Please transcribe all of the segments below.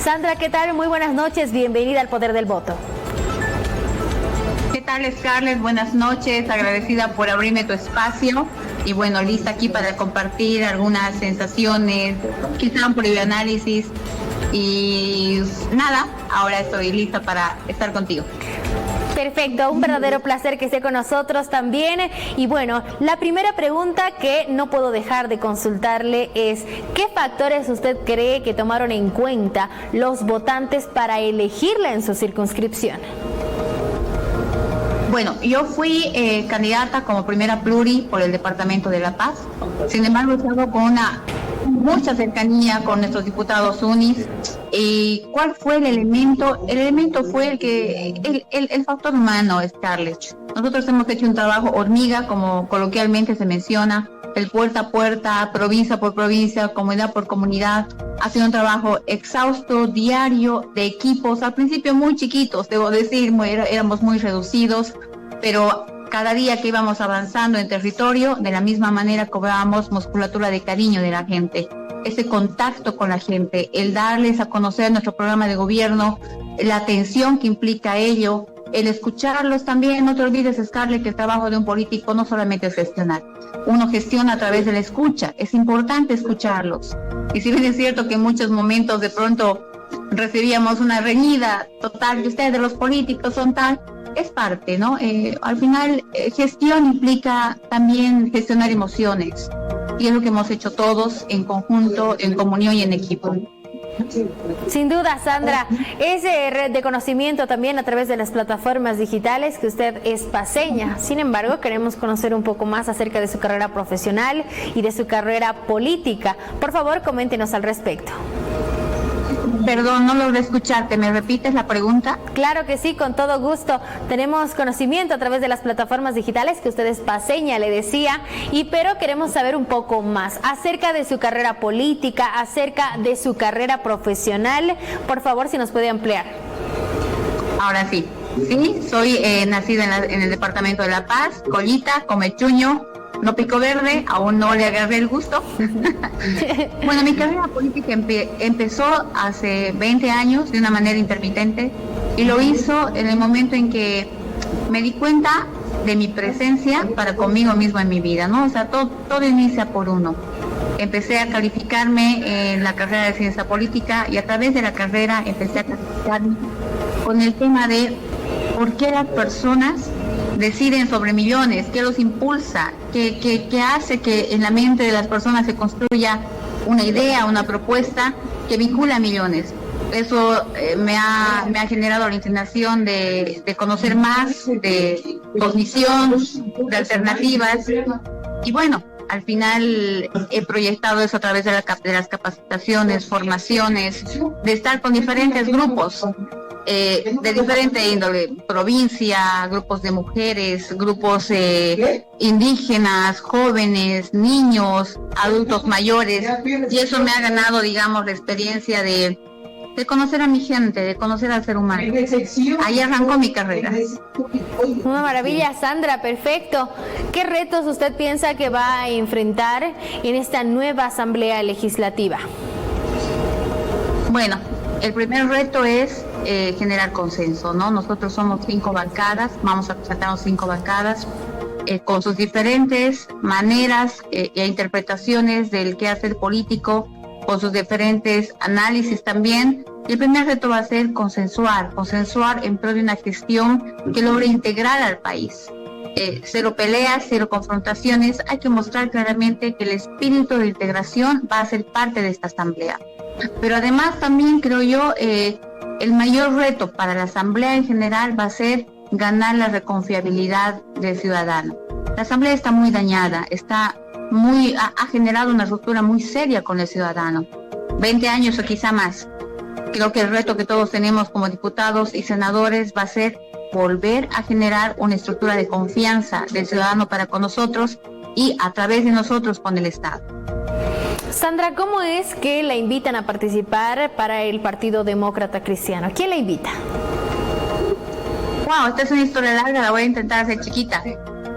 Sandra, ¿qué tal? Muy buenas noches, bienvenida al Poder del Voto. ¿Qué tal, Scarlett? Buenas noches, agradecida por abrirme tu espacio y bueno, lista aquí para compartir algunas sensaciones, quizá un previo análisis y nada, ahora estoy lista para estar contigo. Perfecto, un verdadero placer que esté con nosotros también. Y bueno, la primera pregunta que no puedo dejar de consultarle es, ¿qué factores usted cree que tomaron en cuenta los votantes para elegirla en su circunscripción? Bueno, yo fui candidata como primera pluri por el Departamento de La Paz. Sin embargo, he estado con mucha cercanía con nuestros diputados UNIS. ¿Y cuál fue el elemento? El elemento fue el factor humano, Scarlett. Nosotros hemos hecho un trabajo hormiga, como coloquialmente se menciona, el puerta a puerta, provincia por provincia, comunidad por comunidad. Ha sido un trabajo exhausto, diario, de equipos, al principio muy chiquitos, debo decir, éramos muy reducidos, pero cada día que íbamos avanzando en territorio, de la misma manera cobrábamos musculatura de cariño de la gente, ese contacto con la gente, el darles a conocer nuestro programa de gobierno, la atención que implica ello, el escucharlos también. No te olvides, Scarlett, que el trabajo de un político no solamente es gestionar, uno gestiona a través de la escucha, es importante escucharlos. Y si bien es cierto que en muchos momentos de pronto recibíamos una reñida total, que ustedes de los políticos son tal, es parte, ¿no? Al final, gestión implica también gestionar emociones, y es lo que hemos hecho todos en conjunto, en comunión y en equipo. Sin duda, Sandra, ese red de conocimiento también a través de las plataformas digitales, que usted es paceña. Sin embargo, queremos conocer un poco más acerca de su carrera profesional y de su carrera política. Por favor, coméntenos al respecto. Perdón, no logré escucharte. ¿Me repites la pregunta? Claro que sí, con todo gusto. Tenemos conocimiento a través de las plataformas digitales, que usted es paceña, le decía, pero queremos saber un poco más acerca de su carrera política, acerca de su carrera profesional. Por favor, si nos puede ampliar. Ahora sí. Sí, soy nacida en el departamento de La Paz, Collita, Comechuño, no Pico Verde, aún no le agarré el gusto. Bueno, mi carrera política empezó hace 20 años de una manera intermitente, y lo hizo en el momento en que me di cuenta de mi presencia para conmigo mismo en mi vida, ¿no? O sea, todo inicia por uno. Empecé a calificarme en la carrera de ciencia política, y a través de la carrera empecé a calificarme con el tema de por qué las personas deciden sobre millones, qué los impulsa, qué hace que en la mente de las personas se construya una idea, una propuesta que vincula a millones. Eso me ha generado la inclinación de conocer más, de cognición, de alternativas, y bueno, al final he proyectado eso a través de las capacitaciones, formaciones, de estar con diferentes grupos, de diferente índole, provincia, grupos de mujeres, grupos indígenas, jóvenes, niños, adultos mayores, y eso me ha ganado, digamos, la experiencia de conocer a mi gente, de conocer al ser humano. Ahí arrancó mi carrera. Una maravilla, Sandra, perfecto. ¿Qué retos usted piensa que va a enfrentar en esta nueva Asamblea Legislativa? Bueno, el primer reto es generar consenso, ¿no? Nosotros somos 5 bancadas, vamos a presentarnos 5 bancadas con sus diferentes maneras e interpretaciones del quehacer político, con sus diferentes análisis también. Y el primer reto va a ser consensuar en pro de una gestión que logre integrar al país. Cero peleas, cero confrontaciones. Hay que mostrar claramente que el espíritu de integración va a ser parte de esta asamblea. Pero además también creo yo, el mayor reto para la asamblea en general va a ser ganar la reconfiabilidad del ciudadano. La asamblea está muy dañada, ha generado una ruptura muy seria con el ciudadano. 20 años o quizá más. Creo que el reto que todos tenemos como diputados y senadores va a ser volver a generar una estructura de confianza del ciudadano para con nosotros y a través de nosotros con el Estado. Sandra, ¿cómo es que la invitan a participar para el Partido Demócrata Cristiano? ¿Quién la invita? Wow, esta es una historia larga, la voy a intentar hacer chiquita.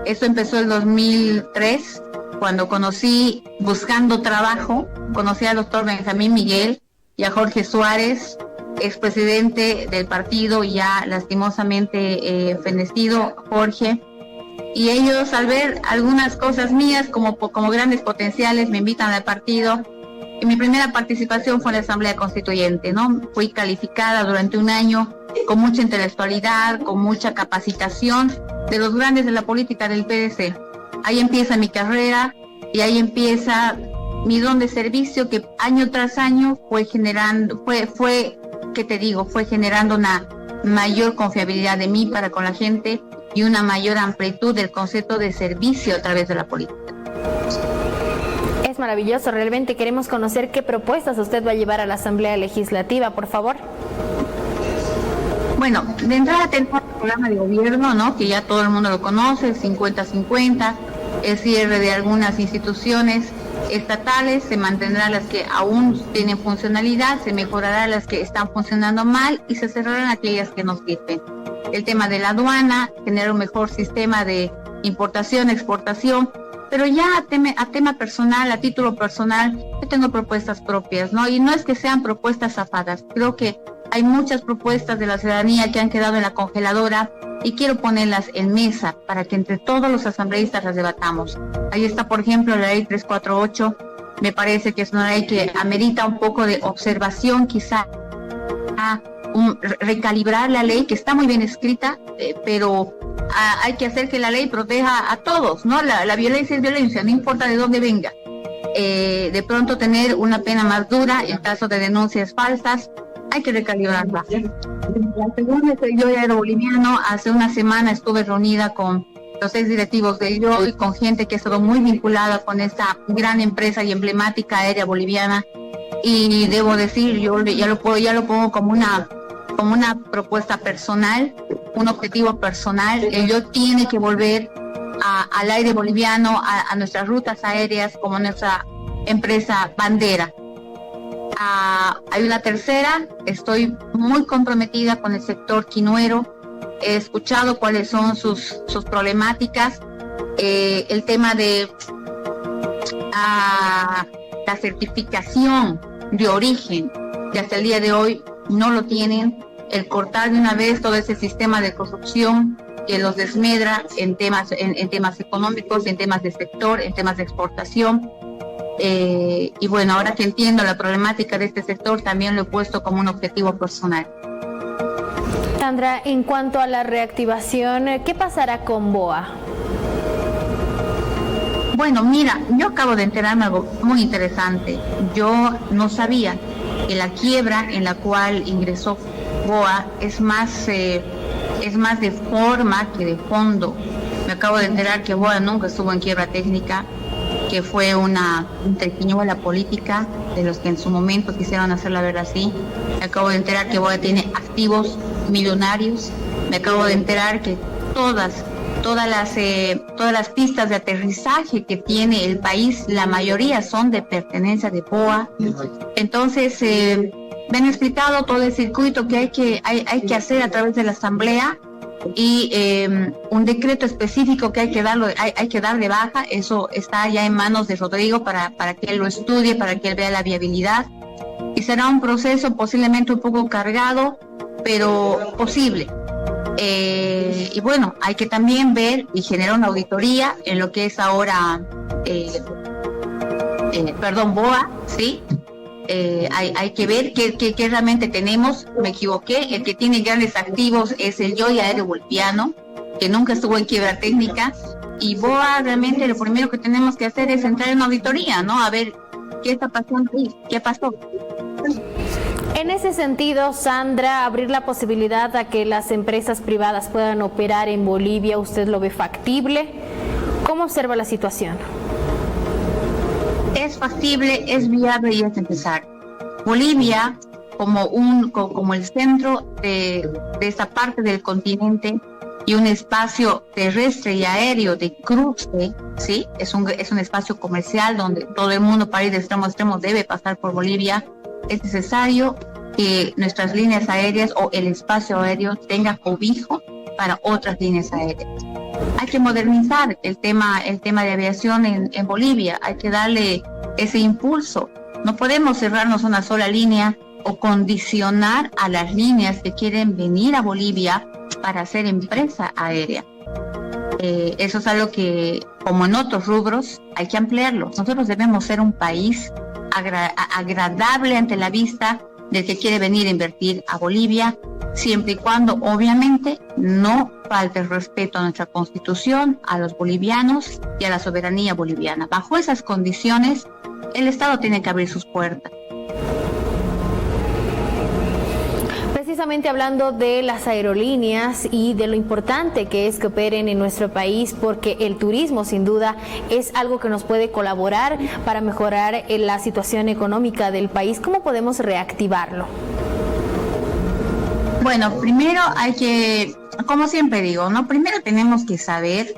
Esto empezó en 2003, cuando conocí, buscando trabajo, conocí al doctor Benjamín Miguel y a Jorge Suárez, expresidente del partido, ya lastimosamente fenecido, Jorge, y ellos al ver algunas cosas mías como grandes potenciales me invitan al partido. Y mi primera participación fue en la Asamblea Constituyente, ¿no? Fui calificada durante un año con mucha intelectualidad, con mucha capacitación de los grandes de la política del PDC. Ahí empieza mi carrera y ahí empieza mi don de servicio que año tras año fue generando una mayor confiabilidad de mí para con la gente y una mayor amplitud del concepto de servicio a través de la política. Es maravilloso, realmente queremos conocer qué propuestas usted va a llevar a la Asamblea Legislativa, por favor. Bueno, de entrada tenemos el programa de gobierno, ¿no? Que ya todo el mundo lo conoce, 50-50, el cierre de algunas instituciones estatales, se mantendrán las que aún tienen funcionalidad, se mejorarán las que están funcionando mal y se cerrarán aquellas que no sirven. El tema de la aduana, generar un mejor sistema de importación, exportación, pero ya a tema personal, a título personal, yo tengo propuestas propias, ¿no? Y no es que sean propuestas zafadas, creo que hay muchas propuestas de la ciudadanía que han quedado en la congeladora y quiero ponerlas en mesa para que entre todos los asambleístas las debatamos. Ahí está, por ejemplo, la ley 348, me parece que es una ley que amerita un poco de observación, quizá recalibrar la ley, que está muy bien escrita, pero hay que hacer que la ley proteja a todos, ¿no? La violencia es violencia, no importa de dónde venga. De pronto tener una pena más dura en caso de denuncias falsas, hay que recalibrarla. La segunda es el Yo Aéreo Boliviano. Hace una semana estuve reunida con los ex directivos de Yo y con gente que ha estado muy vinculada con esta gran empresa y emblemática aérea boliviana. Y debo decir, yo ya lo pongo como una propuesta personal, un objetivo personal. El Yo tiene que volver al aire boliviano, a nuestras rutas aéreas como nuestra empresa bandera. Hay una tercera, estoy muy comprometida con el sector quinuero, he escuchado cuáles son sus problemáticas, el tema de la certificación de origen, que hasta el día de hoy no lo tienen, el cortar de una vez todo ese sistema de corrupción que los desmedra en temas económicos, en temas de sector, en temas de exportación. Y bueno, ahora que entiendo la problemática de este sector, también lo he puesto como un objetivo personal. Sandra, en cuanto a la reactivación, ¿qué pasará con BOA? Bueno, mira, yo acabo de enterarme algo muy interesante. Yo no sabía que la quiebra en la cual ingresó BOA es más de forma que de fondo. Me acabo de enterar que BOA nunca estuvo en quiebra técnica, que fue una triquiñuela política de los que en su momento quisieron hacerla ver así. Me acabo de enterar que BOA tiene activos millonarios. Me acabo de enterar que todas las pistas de aterrizaje que tiene el país, la mayoría son de pertenencia de BOA. Entonces, me han explicado todo el circuito que hay que hacer a través de la asamblea y un decreto específico que hay que dar de baja. Eso está ya en manos de Rodrigo para que él lo estudie, para que él vea la viabilidad, y será un proceso posiblemente un poco cargado, pero posible. Y bueno, hay que también ver y generar una auditoría en lo que es ahora BOA, ¿sí? Hay que ver qué realmente tenemos. Me equivoqué, el que tiene grandes activos es el Yo Aéreo Boliviano, que nunca estuvo en quiebra técnica, y BOA realmente lo primero que tenemos que hacer es entrar en una auditoría, ¿no? A ver qué está pasando ahí, qué pasó. En ese sentido, Sandra, abrir la posibilidad a que las empresas privadas puedan operar en Bolivia, ¿usted lo ve factible? ¿Cómo observa la situación? Es factible, es viable y es necesario. Bolivia, como el centro de esta parte del continente y un espacio terrestre y aéreo de cruce, ¿sí? Es un espacio comercial donde todo el mundo para ir de extremo a extremo debe pasar por Bolivia. Es necesario que nuestras líneas aéreas o el espacio aéreo tenga cobijo para otras líneas aéreas. Hay que modernizar el tema de aviación en Bolivia, hay que darle ese impulso. No podemos cerrarnos una sola línea o condicionar a las líneas que quieren venir a Bolivia para hacer empresa aérea. Eso es algo que, como en otros rubros, hay que ampliarlo. Nosotros debemos ser un país agradable ante la vista del que quiere venir a invertir a Bolivia, siempre y cuando, obviamente, no falte el respeto a nuestra Constitución, a los bolivianos y a la soberanía boliviana. Bajo esas condiciones, el Estado tiene que abrir sus puertas. Precisamente hablando de las aerolíneas y de lo importante que es que operen en nuestro país, porque el turismo sin duda es algo que nos puede colaborar para mejorar la situación económica del país. ¿Cómo podemos reactivarlo? Bueno, primero hay que, como siempre digo, ¿no? Primero tenemos que saber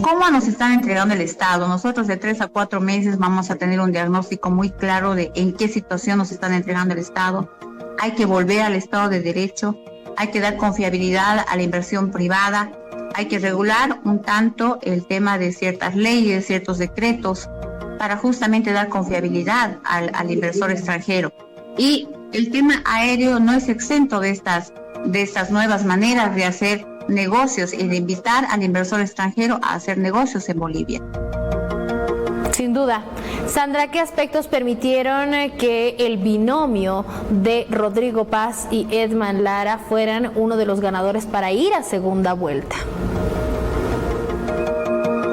cómo nos están entregando el Estado. Nosotros de 3 a 4 meses vamos a tener un diagnóstico muy claro de en qué situación nos están entregando el Estado. Hay que volver al Estado de Derecho, hay que dar confiabilidad a la inversión privada, hay que regular un tanto el tema de ciertas leyes, ciertos decretos, para justamente dar confiabilidad al inversor extranjero. Y el tema aéreo no es exento de estas nuevas maneras de hacer negocios y de invitar al inversor extranjero a hacer negocios en Bolivia. Sin duda. Sandra, ¿qué aspectos permitieron que el binomio de Rodrigo Paz y Edman Lara fueran uno de los ganadores para ir a segunda vuelta?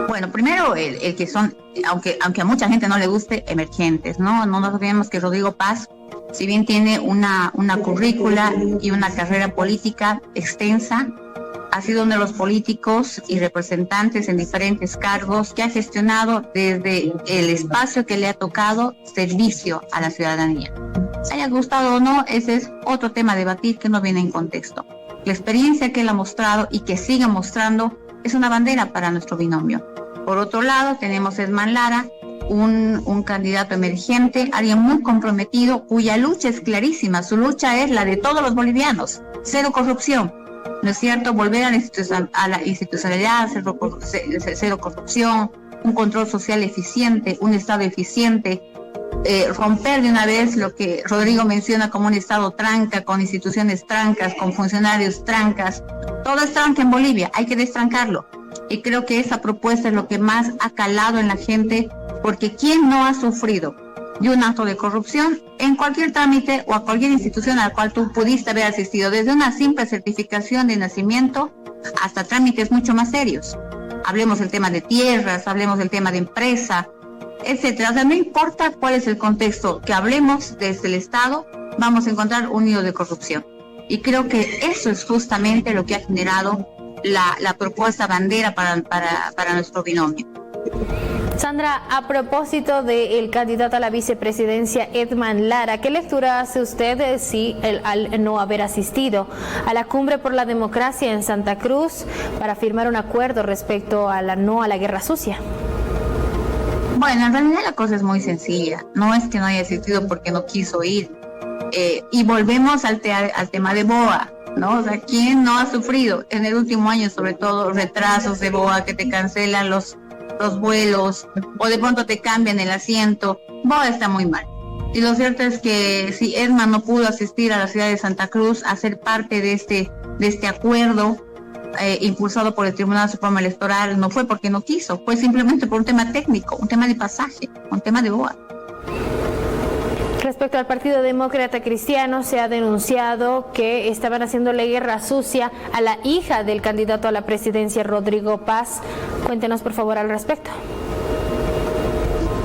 Bueno, primero el que son, aunque a mucha gente no le guste, emergentes, ¿no? No nos olvidemos que Rodrigo Paz, si bien tiene una currícula y una carrera política extensa, ha sido uno de los políticos y representantes en diferentes cargos que ha gestionado desde el espacio que le ha tocado servicio a la ciudadanía. Haya gustado o no, ese es otro tema a debatir que no viene en contexto. La experiencia que él ha mostrado y que sigue mostrando es una bandera para nuestro binomio. Por otro lado, tenemos a Edman Lara, un candidato emergente, alguien muy comprometido, cuya lucha es clarísima. Su lucha es la de todos los bolivianos: cero corrupción. ¿No es cierto? Volver a la institucionalidad, cero corrupción, un control social eficiente, un Estado eficiente, romper de una vez lo que Rodrigo menciona como un Estado tranca, con instituciones trancas, con funcionarios trancas. Todo es tranca en Bolivia, hay que destrancarlo. Y creo que esa propuesta es lo que más ha calado en la gente, porque ¿quién no ha sufrido de un acto de corrupción en cualquier trámite o a cualquier institución a la cual tú pudiste haber asistido, desde una simple certificación de nacimiento hasta trámites mucho más serios? Hablemos del tema de tierras, hablemos del tema de empresa, etcétera. O sea, no importa cuál es el contexto que hablemos desde el Estado, vamos a encontrar un nido de corrupción. Y creo que eso es justamente lo que ha generado la propuesta bandera para nuestro binomio. Sandra, a propósito del candidato a la vicepresidencia Edman Lara, ¿qué lectura hace usted al no haber asistido a la Cumbre por la Democracia en Santa Cruz para firmar un acuerdo respecto a la guerra sucia? Bueno, en realidad la cosa es muy sencilla. No es que no haya asistido porque no quiso ir. Y volvemos al tema de BOA, ¿no? O sea, ¿quién no ha sufrido en el último año, sobre todo, retrasos de BOA, que te cancelan los vuelos o de pronto te cambian el asiento? BOA está muy mal. Y lo cierto es que si Edman no pudo asistir a la ciudad de Santa Cruz a ser parte de este acuerdo impulsado por el Tribunal Supremo Electoral, no fue porque no quiso, fue simplemente por un tema técnico, un tema de pasaje, un tema de BOA. Respecto al Partido Demócrata Cristiano, se ha denunciado que estaban haciéndole guerra sucia a la hija del candidato a la presidencia, Rodrigo Paz. Cuéntenos, por favor, al respecto.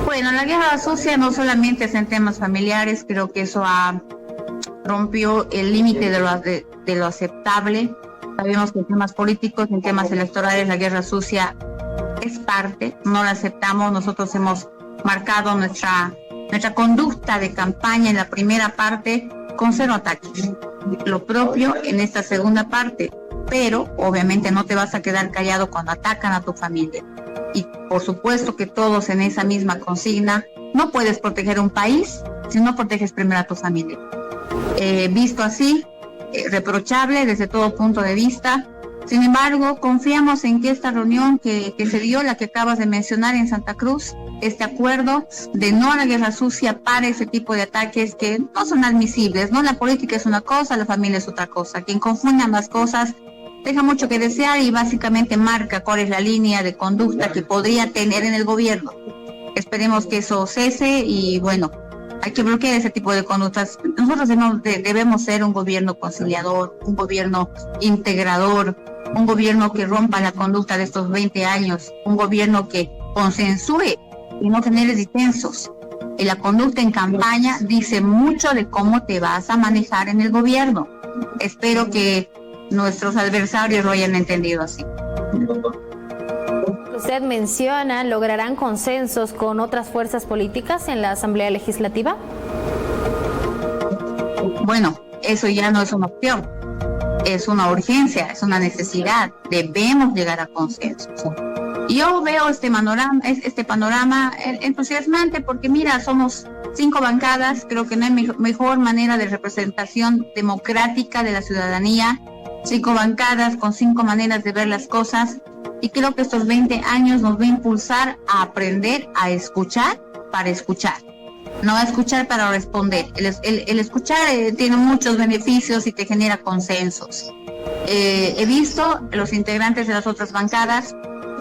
Bueno, la guerra sucia no solamente es en temas familiares, creo que eso rompió el límite de lo aceptable. Sabemos que en temas políticos, en temas electorales, la guerra sucia es parte, no la aceptamos. Nosotros hemos marcado nuestra conducta de campaña en la primera parte con 0 ataques. Lo propio en esta segunda parte, pero obviamente no te vas a quedar callado cuando atacan a tu familia. Y por supuesto que todos en esa misma consigna: no puedes proteger un país si no proteges primero a tu familia. Visto así, reprochable desde todo punto de vista. Sin embargo, confiamos en que esta reunión que se dio, la que acabas de mencionar en Santa Cruz, este acuerdo de no a la guerra sucia para ese tipo de ataques que no son admisibles, ¿no? La política es una cosa, la familia es otra cosa. Quien confunde ambas cosas deja mucho que desear y básicamente marca cuál es la línea de conducta que podría tener en el gobierno. Esperemos que eso cese y bueno, hay que bloquear ese tipo de conductas. Nosotros debemos ser un gobierno conciliador, un gobierno integrador, un gobierno que rompa la conducta de estos 20 años, un gobierno que consensúe y no genere disensos. Y la conducta en campaña dice mucho de cómo te vas a manejar en el gobierno. Espero que nuestros adversarios lo hayan entendido así. Usted menciona, ¿lograrán consensos con otras fuerzas políticas en la Asamblea Legislativa? Bueno, eso ya no es una opción, es una urgencia, es una necesidad. Debemos llegar a consensos. Yo veo este panorama entusiasmante porque mira, somos 5 bancadas, creo que no hay mejor manera de representación democrática de la ciudadanía, 5 bancadas con 5 maneras de ver las cosas, y creo que estos 20 años nos va a impulsar a aprender a escuchar para escuchar, no a escuchar para responder. El escuchar tiene muchos beneficios y te genera consensos. He visto los integrantes de las otras bancadas,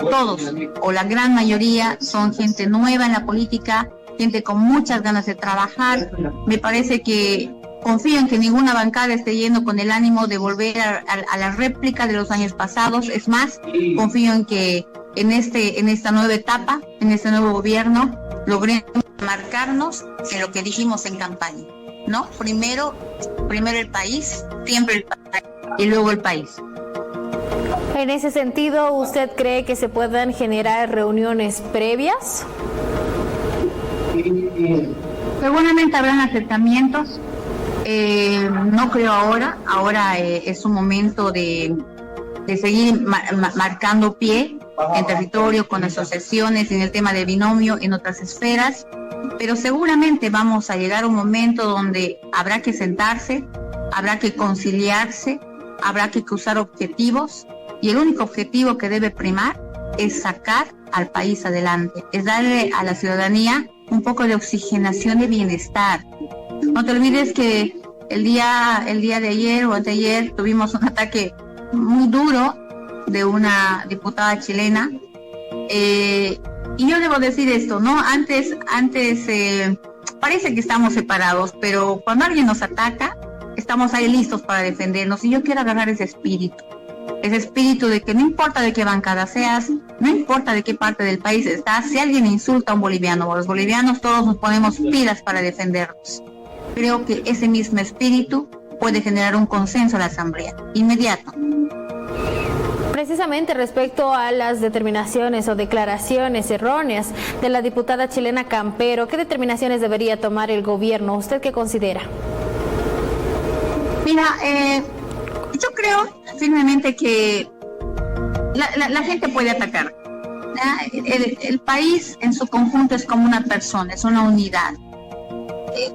todos o la gran mayoría son gente nueva en la política, gente con muchas ganas de trabajar. Me parece que confío en que ninguna bancada esté yendo con el ánimo de volver a la réplica de los años pasados. Es más, confío en que en esta nueva etapa, en este nuevo gobierno, logremos marcarnos en lo que dijimos en campaña, ¿no? Primero el país, siempre el país y luego el país. En ese sentido, ¿usted cree que se puedan generar reuniones previas? Seguramente habrán acercamientos. No creo ahora es un momento de seguir marcando pie en territorio, con asociaciones, en el tema de binomio, en otras esferas, pero seguramente vamos a llegar a un momento donde habrá que sentarse, habrá que conciliarse, habrá que cruzar objetivos, y el único objetivo que debe primar es sacar al país adelante, es darle a la ciudadanía un poco de oxigenación y bienestar. No te olvides que el día de ayer o anteayer tuvimos un ataque muy duro de una diputada chilena, y yo debo decir esto, ¿no? Antes parece que estamos separados, pero cuando alguien nos ataca, estamos ahí listos para defendernos, y yo quiero agarrar ese espíritu de que no importa de qué bancada seas, no importa de qué parte del país estás, si alguien insulta a un boliviano o a los bolivianos, todos nos ponemos pilas para defendernos. Creo que ese mismo espíritu puede generar un consenso en la Asamblea, inmediato. Precisamente respecto a las determinaciones o declaraciones erróneas de la diputada chilena Campero, ¿qué determinaciones debería tomar el gobierno? ¿Usted qué considera? Mira, yo creo firmemente que la gente puede atacar. El país en su conjunto es como una persona, es una unidad.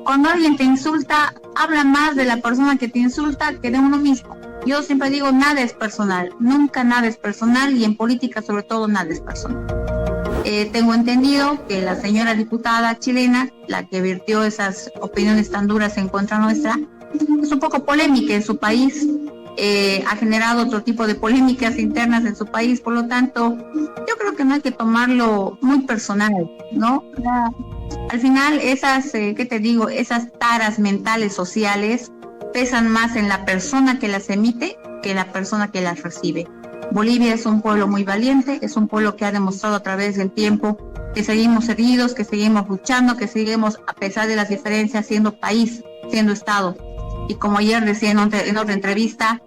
Cuando alguien te insulta, habla más de la persona que te insulta que de uno mismo. Yo siempre digo, nada es personal, nunca nada es personal, y en política sobre todo nada es personal. Tengo entendido que la señora diputada chilena, la que vertió esas opiniones tan duras en contra nuestra, es un poco polémica en su país, ha generado otro tipo de polémicas internas en su país, por lo tanto, yo creo que no hay que tomarlo muy personal, ¿no? Al final, esas taras mentales sociales pesan más en la persona que las emite que la persona que las recibe. Bolivia es un pueblo muy valiente, es un pueblo que ha demostrado a través del tiempo que seguimos heridos, que seguimos luchando, que seguimos, a pesar de las diferencias, siendo país, siendo Estado. Y como ayer decía en otra entrevista,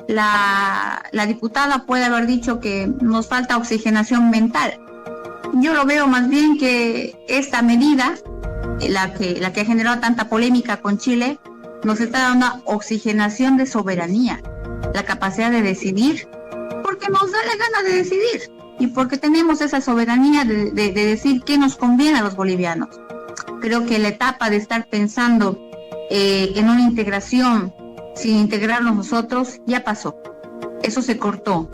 la diputada puede haber dicho que nos falta oxigenación mental. Yo lo veo más bien que esta medida, la que ha generado tanta polémica con Chile, nos está dando una oxigenación de soberanía, la capacidad de decidir, porque nos da la gana de decidir y porque tenemos esa soberanía de decir qué nos conviene a los bolivianos. Creo que la etapa de estar pensando en una integración sin integrarnos nosotros ya pasó, eso se cortó.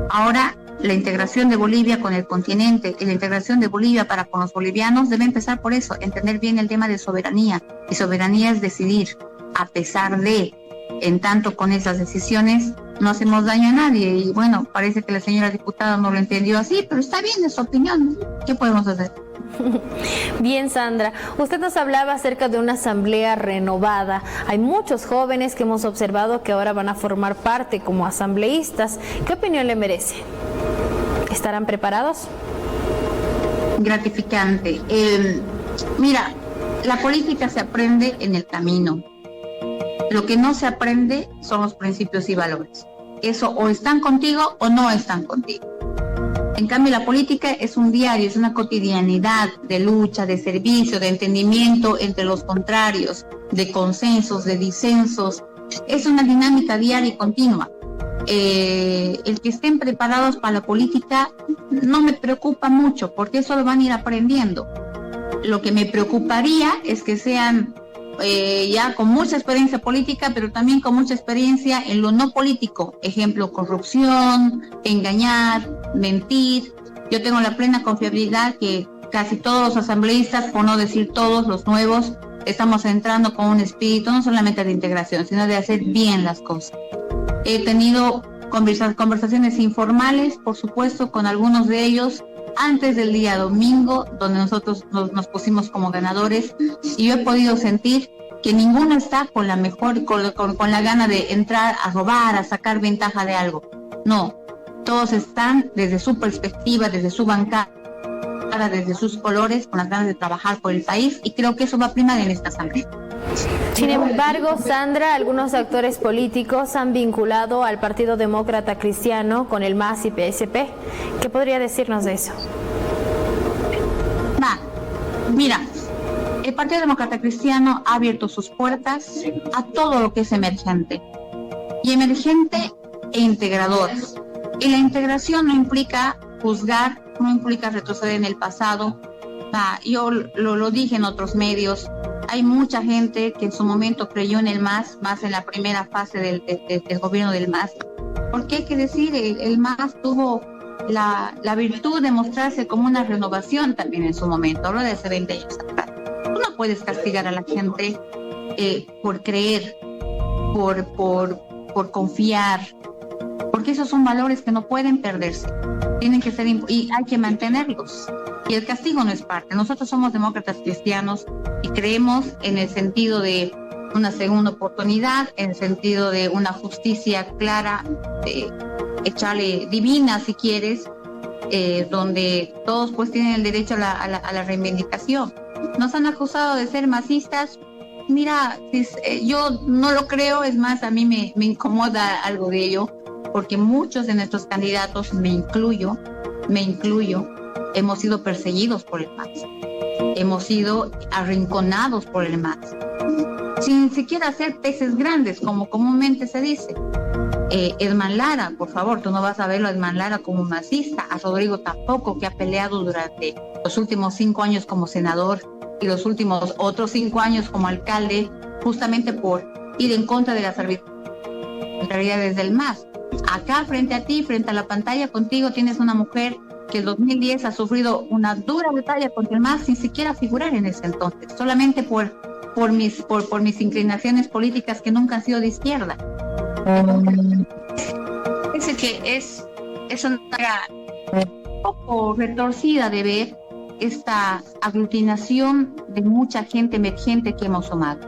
Ahora la integración de Bolivia con el continente y la integración de Bolivia para con los bolivianos debe empezar por eso, entender bien el tema de soberanía. Y soberanía es decidir, a pesar de, en tanto con esas decisiones no hacemos daño a nadie. Y bueno, parece que la señora diputada no lo entendió así, pero está bien, es su opinión. ¿Qué podemos hacer? Bien, Sandra, usted nos hablaba acerca de una asamblea renovada. Hay muchos jóvenes que hemos observado que ahora van a formar parte como asambleístas. ¿Qué opinión le merece? ¿Estarán preparados? Gratificante. Mira, la política se aprende en el camino. Lo que no se aprende son los principios y valores. Eso o están contigo o no están contigo. En cambio, la política es un diario, es una cotidianidad de lucha, de servicio, de entendimiento entre los contrarios, de consensos, de disensos. Es una dinámica diaria y continua. El que estén preparados para la política no me preocupa mucho, porque eso lo van a ir aprendiendo. Lo que me preocuparía es que sean ya con mucha experiencia política, pero también con mucha experiencia en lo no político. Ejemplo, corrupción, engañar, mentir. Yo tengo la plena confiabilidad que casi todos los asambleístas, por no decir todos los nuevos, estamos entrando con un espíritu no solamente de integración, sino de hacer bien las cosas. He tenido conversaciones informales, por supuesto, con algunos de ellos antes del día domingo, donde nosotros nos pusimos como ganadores, y yo he podido sentir que ninguno está con la mejor, con la gana de entrar a robar, a sacar ventaja de algo. No, todos están desde su perspectiva, desde su bancada, desde sus colores, con las ganas de trabajar por el país, y creo que eso va a primar en esta asamblea. Sin embargo, Sandra, algunos actores políticos han vinculado al Partido Demócrata Cristiano con el MAS y PSP. ¿Qué podría decirnos de eso? Mira, el Partido Demócrata Cristiano ha abierto sus puertas a todo lo que es emergente. Y emergente e integrador. Y la integración no implica juzgar, no implica retroceder en el pasado. Yo lo dije en otros medios. Hay mucha gente que en su momento creyó en el MAS, más en la primera fase del gobierno del MAS. Porque hay que decir, el MAS tuvo la virtud de mostrarse como una renovación también en su momento. Hablo de hace 20 años atrás. Tú no puedes castigar a la gente por creer, por confiar, porque esos son valores que no pueden perderse. Tienen que ser y hay que mantenerlos. Y el castigo no es parte. Nosotros somos demócratas cristianos y creemos en el sentido de una segunda oportunidad, en el sentido de una justicia clara, echarle divina si quieres, donde todos pues tienen el derecho a la reivindicación. Nos han acusado de ser masistas. Mira, yo no lo creo, es más, a mí me incomoda algo de ello, porque muchos de nuestros candidatos, me incluyo, hemos sido perseguidos por el MAS, hemos sido arrinconados por el MAS, sin siquiera ser peces grandes, como comúnmente se dice. Edman Lara, por favor, tú no vas a verlo a Edman Lara como masista, a Rodrigo tampoco, que ha peleado durante los últimos 5 años como senador y los últimos otros 5 años como alcalde, justamente por ir en contra de las arbitrariedades del MAS. Acá, frente a ti, frente a la pantalla, contigo tienes una mujer que en 2010 ha sufrido una dura batalla contra el MAS sin siquiera figurar en ese entonces, solamente por mis inclinaciones políticas que nunca han sido de izquierda. Es que es una manera un poco retorcida de ver esta aglutinación de mucha gente emergente que hemos sumado.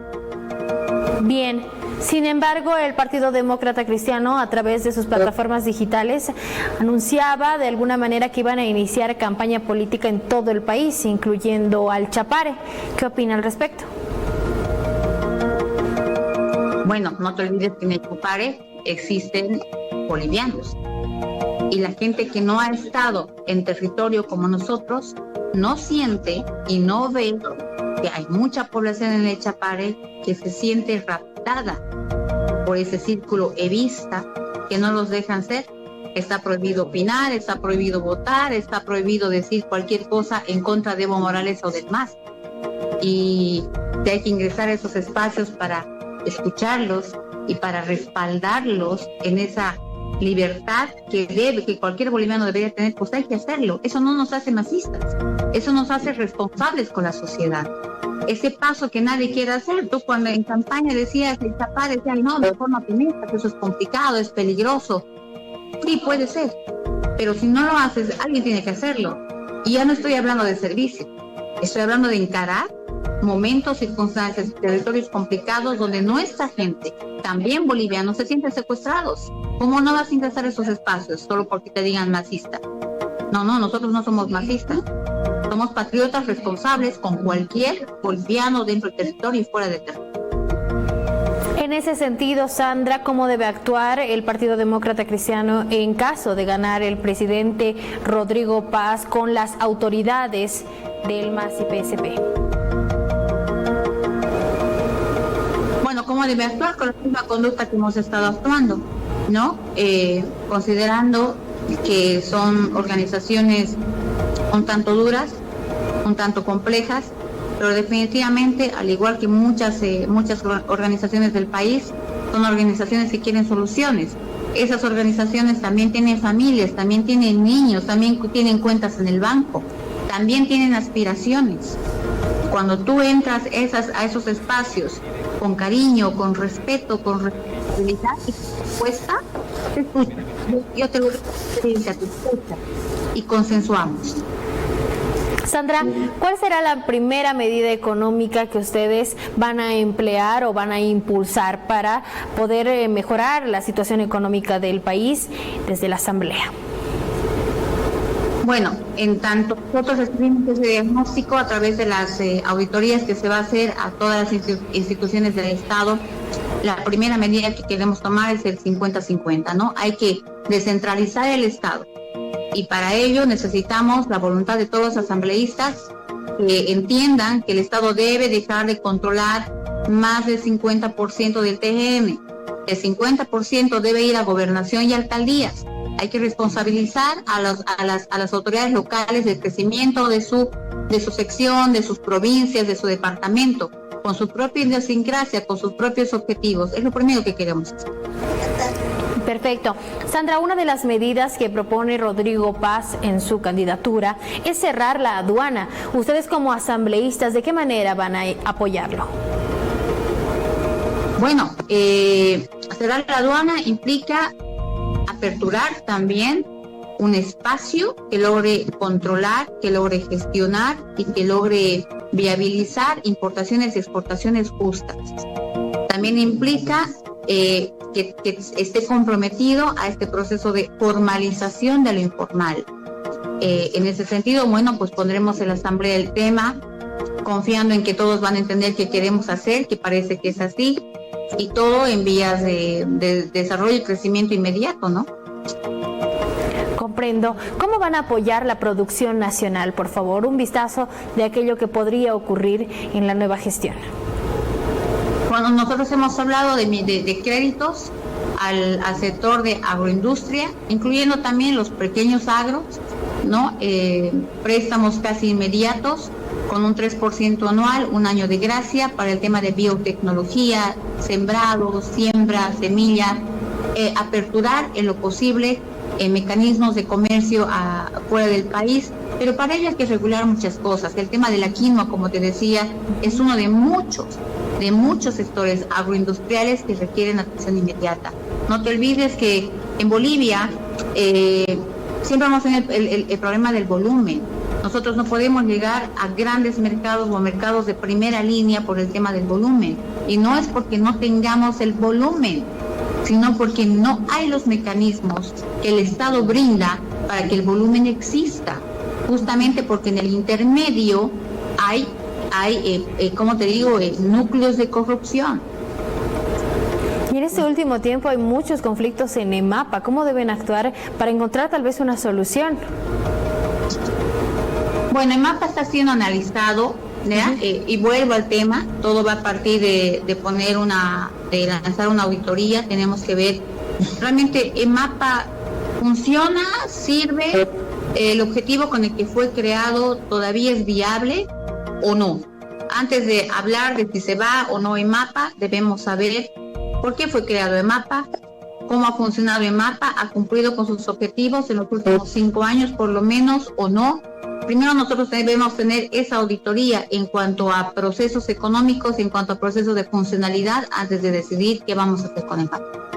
Bien. Sin embargo, el Partido Demócrata Cristiano, a través de sus plataformas digitales, anunciaba de alguna manera que iban a iniciar campaña política en todo el país, incluyendo al Chapare. ¿Qué opina al respecto? Bueno, no te olvides que en el Chapare existen bolivianos. Y la gente que no ha estado en territorio como nosotros, no siente y no ve que hay mucha población en el Chapare que se siente raptada por ese círculo evista que no los dejan ser. Está prohibido opinar, está prohibido votar, está prohibido decir cualquier cosa en contra de Evo Morales o del MAS. Y hay que ingresar a esos espacios para escucharlos y para respaldarlos en esa libertad que cualquier boliviano debería tener, pues hay que hacerlo. Eso no nos hace masistas, eso nos hace responsables con la sociedad. Ese paso que nadie quiere hacer, tú cuando en campaña decías, el papá decía, no, de forma optimista, que eso es complicado, es peligroso. Sí, puede ser, pero si no lo haces, alguien tiene que hacerlo. Y ya no estoy hablando de servicio, estoy hablando de encarar momentos, circunstancias, territorios complicados donde nuestra gente, también bolivianos, se sienten secuestrados. ¿Cómo no vas a ingresar a esos espacios solo porque te digan masista? No, nosotros no somos masistas. Somos patriotas responsables con cualquier boliviano dentro del territorio y fuera del territorio. En ese sentido, Sandra, ¿cómo debe actuar el Partido Demócrata Cristiano en caso de ganar el presidente Rodrigo Paz con las autoridades del MAS y PSP? Bueno, ¿cómo debe actuar? Con la misma conducta que hemos estado actuando, ¿no? Considerando que son organizaciones un tanto duras, un tanto complejas, pero definitivamente, al igual que muchas organizaciones del país, son organizaciones que quieren soluciones. Esas organizaciones también tienen familias, también tienen niños, también tienen cuentas en el banco, también tienen aspiraciones. Cuando tú entras a esos espacios con cariño, con respeto, con responsabilidad y respuesta, te escucha. Yo te lo digo, te escucha y consensuamos. Sandra, ¿cuál será la primera medida económica que ustedes van a emplear o van a impulsar para poder mejorar la situación económica del país desde la Asamblea? Bueno, en tanto nosotros recibimos ese diagnóstico a través de las auditorías que se va a hacer a todas las instituciones del Estado, la primera medida que queremos tomar es el 50-50, ¿no? Hay que descentralizar el Estado. Y para ello necesitamos la voluntad de todos los asambleístas que entiendan que el Estado debe dejar de controlar más del 50% del TGM. El 50% debe ir a gobernación y alcaldías. Hay que responsabilizar a las autoridades locales del crecimiento de su sección, de sus provincias, de su departamento, con su propia idiosincrasia, con sus propios objetivos. Es lo primero que queremos hacer. Perfecto. Sandra, una de las medidas que propone Rodrigo Paz en su candidatura es cerrar la aduana. Ustedes como asambleístas, ¿de qué manera van a apoyarlo? Bueno, cerrar la aduana implica aperturar también un espacio que logre controlar, que logre gestionar y que logre viabilizar importaciones y exportaciones justas. También implica que esté comprometido a este proceso de formalización de lo informal. En ese sentido, bueno, pues pondremos en la asamblea el tema, confiando en que todos van a entender qué queremos hacer, que parece que es así, y todo en vías de desarrollo y crecimiento inmediato, ¿no? Comprendo. ¿Cómo van a apoyar la producción nacional? Por favor, un vistazo de aquello que podría ocurrir en la nueva gestión. Bueno, nosotros hemos hablado de créditos al sector de agroindustria, incluyendo también los pequeños agros, ¿no? Préstamos casi inmediatos con un 3% anual, un año de gracia para el tema de biotecnología, sembrado, siembra, semilla, aperturar en lo posible mecanismos de comercio fuera del país, pero para ello hay que regular muchas cosas. El tema de la quinoa, como te decía, es uno de muchos sectores agroindustriales que requieren atención inmediata. No te olvides que en Bolivia siempre vamos a tener el problema del volumen. Nosotros no podemos llegar a grandes mercados o a mercados de primera línea por el tema del volumen. Y no es porque no tengamos el volumen, sino porque no hay los mecanismos que el Estado brinda para que el volumen exista. Justamente porque en el intermedio hay como te digo, núcleos de corrupción. Y en este último tiempo hay muchos conflictos en EMAPA. ¿Cómo deben actuar para encontrar tal vez una solución? Bueno, EMAPA está siendo analizado, ¿ya? Y vuelvo al tema, todo va a partir de lanzar una auditoría. Tenemos que ver, realmente EMAPA funciona, sirve, el objetivo con el que fue creado todavía es viable o no. Antes de hablar de si se va o no EMAPA, debemos saber por qué fue creado EMAPA, cómo ha funcionado EMAPA, ha cumplido con sus objetivos en los últimos 5 años por lo menos o no. Primero nosotros debemos tener esa auditoría en cuanto a procesos económicos, en cuanto a procesos de funcionalidad, antes de decidir qué vamos a hacer con EMAPA.